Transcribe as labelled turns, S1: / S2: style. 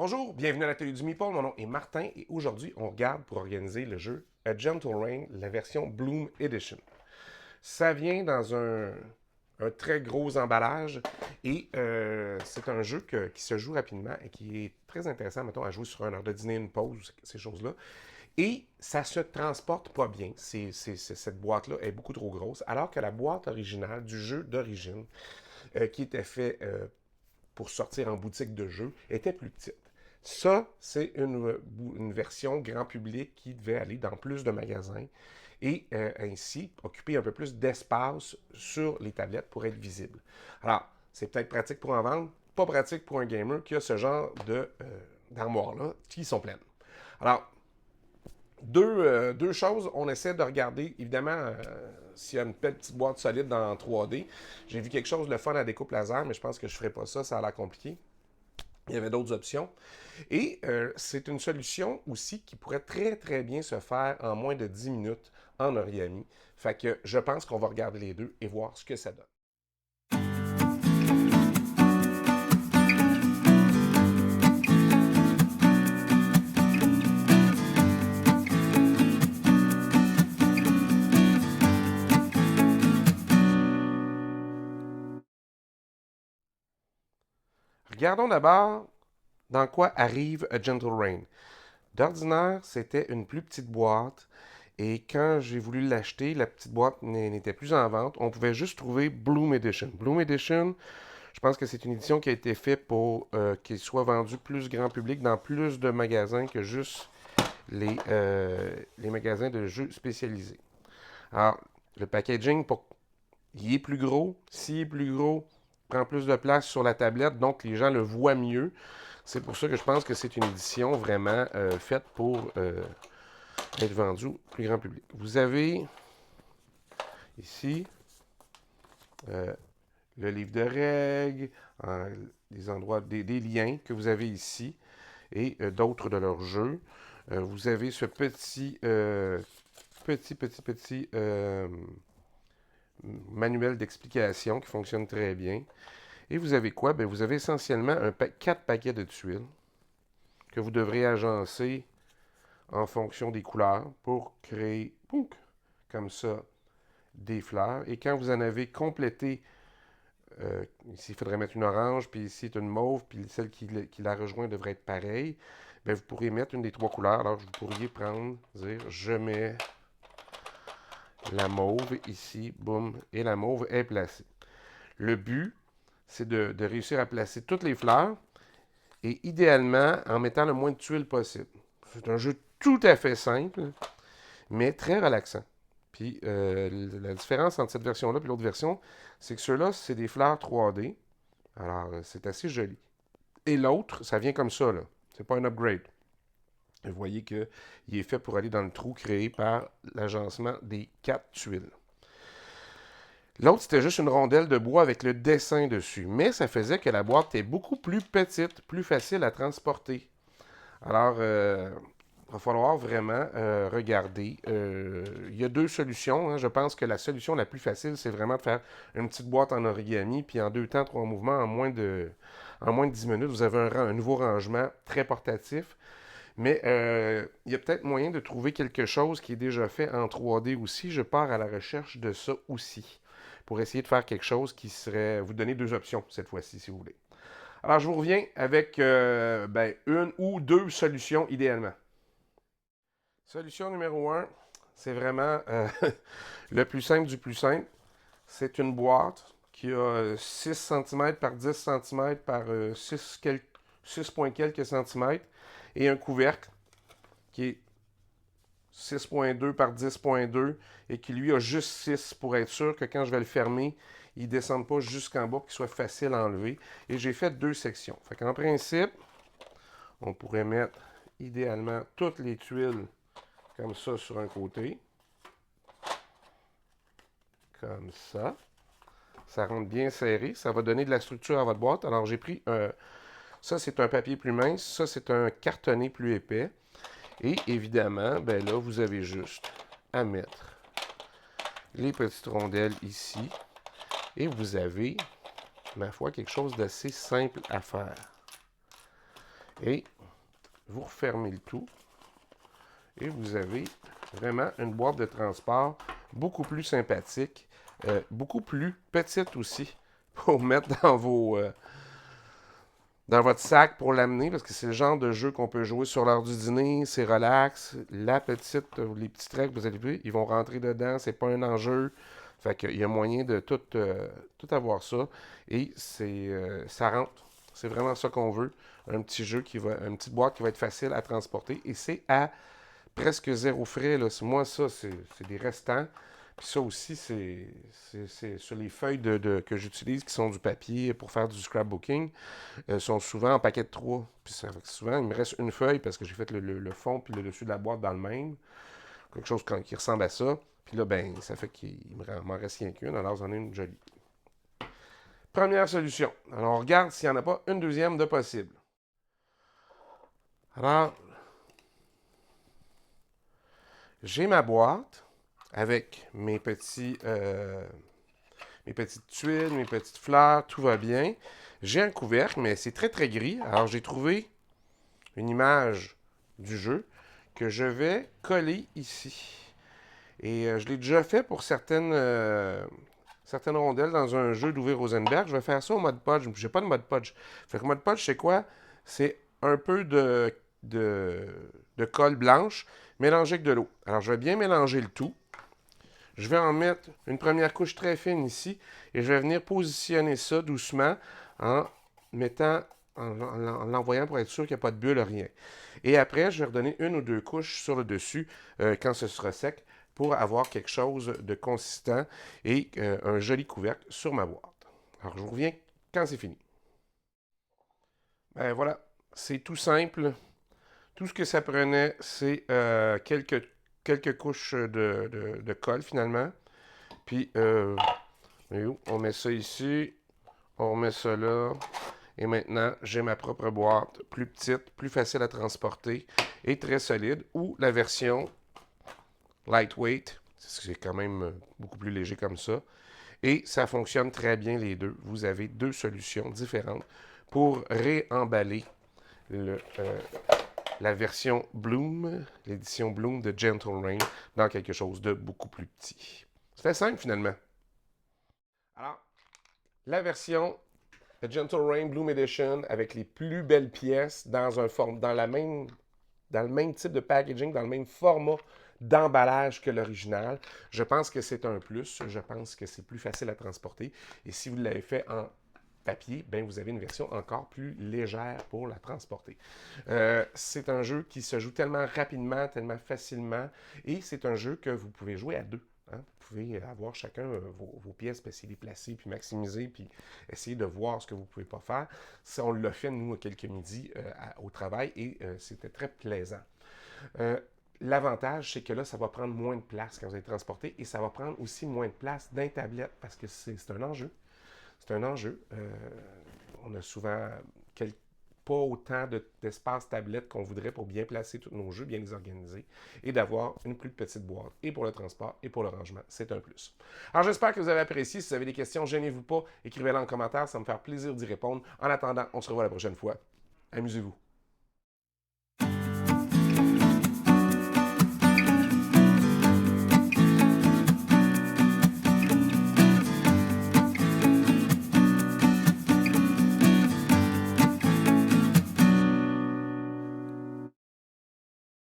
S1: Bonjour, bienvenue à l'atelier du Meeple. Mon nom est Martin et aujourd'hui, on regarde pour organiser le jeu A Gentle Rain, la version Bloom Edition. Ça vient dans un très gros emballage et c'est un jeu qui se joue rapidement et qui est très intéressant, mettons, à jouer sur une heure de dîner, une pause, ces choses-là. Et ça se transporte pas bien. Cette boîte-là est beaucoup trop grosse, alors que la boîte originale du jeu d'origine, qui était fait pour sortir en boutique de jeu, était plus petite. Ça, c'est une version grand public qui devait aller dans plus de magasins et ainsi occuper un peu plus d'espace sur les tablettes pour être visible. Alors, c'est peut-être pratique pour en vendre, pas pratique pour un gamer qui a ce genre d'armoires-là qui sont pleines. Alors, deux choses. On essaie de regarder, évidemment, s'il y a une petite boîte solide dans 3D. J'ai vu quelque chose de fun à découpe laser, mais je pense que je ne ferai pas ça, ça a l'air compliqué. Il y avait d'autres options. Et c'est une solution aussi qui pourrait très, très bien se faire en moins de 10 minutes en origami. Fait que je pense qu'on va regarder les deux et voir ce que ça donne. Regardons d'abord dans quoi arrive A Gentle Rain. D'ordinaire, c'était une plus petite boîte. Et quand j'ai voulu l'acheter, la petite boîte n'était plus en vente. On pouvait juste trouver Bloom Edition. Bloom Edition, je pense que c'est une édition qui a été faite pour qu'il soit vendu plus grand public dans plus de magasins que juste les magasins de jeux spécialisés. Alors, le packaging, il est plus gros. S'il est plus gros, il prend plus de place sur la tablette, donc les gens le voient mieux. C'est pour ça que je pense que c'est une édition vraiment faite pour être vendue au plus grand public. Vous avez ici le livre de règles, des endroits, des liens que vous avez ici et d'autres de leurs jeux. Vous avez ce petit manuel d'explication qui fonctionne très bien. Et vous avez quoi? Bien, vous avez essentiellement 4 paquets de tuiles que vous devrez agencer en fonction des couleurs pour créer, comme ça, des fleurs. Et quand vous en avez complété, ici, il faudrait mettre une orange, puis ici, une mauve, puis celle qui la rejoint devrait être pareille. Bien, vous pourriez mettre une des 3 couleurs. Alors, vous pourriez prendre, dire, je mets la mauve ici, boum, et la mauve est placée. Le but, c'est de réussir à placer toutes les fleurs et idéalement en mettant le moins de tuiles possible. C'est un jeu tout à fait simple, mais très relaxant. Puis la différence entre cette version-là et l'autre version, c'est que ceux-là, c'est des fleurs 3D. Alors, c'est assez joli. Et l'autre, ça vient comme ça, là. C'est pas un upgrade. Vous voyez qu'il est fait pour aller dans le trou créé par l'agencement des 4 tuiles. L'autre, c'était juste une rondelle de bois avec le dessin dessus. Mais ça faisait que la boîte était beaucoup plus petite, plus facile à transporter. Alors, il va falloir vraiment regarder. Il y a deux solutions, hein. Je pense que la solution la plus facile, c'est vraiment de faire une petite boîte en origami, puis en 2 temps, 3 mouvements, en moins de 10 minutes, vous avez un nouveau rangement très portatif. Mais il y a peut-être moyen de trouver quelque chose qui est déjà fait en 3D aussi. Je pars à la recherche de ça aussi, pour essayer de faire quelque chose qui serait... Vous donner 2 options cette fois-ci, si vous voulez. Alors, je vous reviens avec une ou 2 solutions idéalement. Solution numéro un, c'est vraiment le plus simple du plus simple. C'est une boîte qui a 6 cm par 10 cm par 6 points quelques centimètres et un couvercle qui est 6.2 par 10.2 et qui lui a juste 6 pour être sûr que quand je vais le fermer, il ne descende pas jusqu'en bas, qu'il soit facile à enlever. Et j'ai fait 2 sections. Fait qu'en principe, on pourrait mettre idéalement toutes les tuiles comme ça sur un côté. Comme ça. Ça rentre bien serré. Ça va donner de la structure à votre boîte. Alors, j'ai pris ça, c'est un papier plus mince. Ça, c'est un cartonné plus épais. Et évidemment, ben là, vous avez juste à mettre les petites rondelles ici. Et vous avez, ma foi, quelque chose d'assez simple à faire. Et vous refermez le tout. Et vous avez vraiment une boîte de transport beaucoup plus sympathique, beaucoup plus petite aussi, pour mettre dans votre sac pour l'amener, parce que c'est le genre de jeu qu'on peut jouer sur l'heure du dîner, c'est relax. Les petits traits que vous allez voir, ils vont rentrer dedans, c'est pas un enjeu. Fait qu'il y a moyen de tout avoir ça. Et ça rentre. C'est vraiment ça qu'on veut. Un petit jeu une petite boîte qui va être facile à transporter. Et c'est à presque zéro frais. Là. Moi, ça, c'est des restants. Puis ça aussi, c'est sur les feuilles que j'utilise, qui sont du papier pour faire du scrapbooking, sont souvent en paquet de 3. Puis ça fait que souvent, il me reste une feuille parce que j'ai fait le fond puis le dessus de la boîte dans le même. Quelque chose qui ressemble à ça. Puis là, ben, ça fait qu'il m'en reste rien qu'une. Alors, j'en ai une jolie. Première solution. Alors, on regarde s'il n'y en a pas une deuxième de possible. Alors, j'ai ma boîte avec mes petites tuiles, mes petites fleurs, tout va bien. J'ai un couvercle, mais c'est très très gris. Alors j'ai trouvé une image du jeu que je vais coller ici. Et je l'ai déjà fait pour certaines rondelles dans un jeu d'Uwe Rosenberg. Je vais faire ça au mode Podge. J'ai pas de mode Podge. Fait que mode Podge, c'est quoi? C'est un peu de colle blanche mélangée avec de l'eau. Alors je vais bien mélanger le tout. Je vais en mettre une première couche très fine ici et je vais venir positionner ça doucement en en l'envoyant pour être sûr qu'il n'y a pas de bulle, rien. Et après, je vais redonner une ou deux couches sur le dessus quand ce sera sec pour avoir quelque chose de consistant et un joli couvercle sur ma boîte. Alors, je vous reviens quand c'est fini. Ben voilà, c'est tout simple. Tout ce que ça prenait, c'est quelques couches de colle finalement. Puis, on met ça ici, on remet ça là. Et maintenant, j'ai ma propre boîte, plus petite, plus facile à transporter et très solide. Ou la version lightweight, c'est quand même beaucoup plus léger comme ça. Et ça fonctionne très bien les deux. Vous avez deux solutions différentes pour réemballer la version Bloom, l'édition Bloom de Gentle Rain, dans quelque chose de beaucoup plus petit. C'était simple finalement. Alors, la version Gentle Rain Bloom Edition avec les plus belles pièces dans le même type de packaging, dans le même format d'emballage que l'original. Je pense que c'est un plus. Je pense que c'est plus facile à transporter. Et si vous l'avez fait en papier, ben vous avez une version encore plus légère pour la transporter. C'est un jeu qui se joue tellement rapidement, tellement facilement, et c'est un jeu que vous pouvez jouer à deux. Hein? Vous pouvez avoir chacun vos pièces, puis essayer de les placer, puis maximiser, puis essayer de voir ce que vous ne pouvez pas faire. Ça, on l'a fait, nous, quelques midis au travail, et c'était très plaisant. L'avantage, c'est que là, ça va prendre moins de place quand vous allez transporter, et ça va prendre aussi moins de place dans les tablettes, parce que c'est un enjeu. C'est un enjeu. On a souvent pas autant d'espace tablette qu'on voudrait pour bien placer tous nos jeux, bien les organiser, et d'avoir une plus petite boîte, et pour le transport, et pour le rangement. C'est un plus. Alors, j'espère que vous avez apprécié. Si vous avez des questions, gênez-vous pas. Écrivez-les en commentaire. Ça me fait plaisir d'y répondre. En attendant, on se revoit la prochaine fois. Amusez-vous.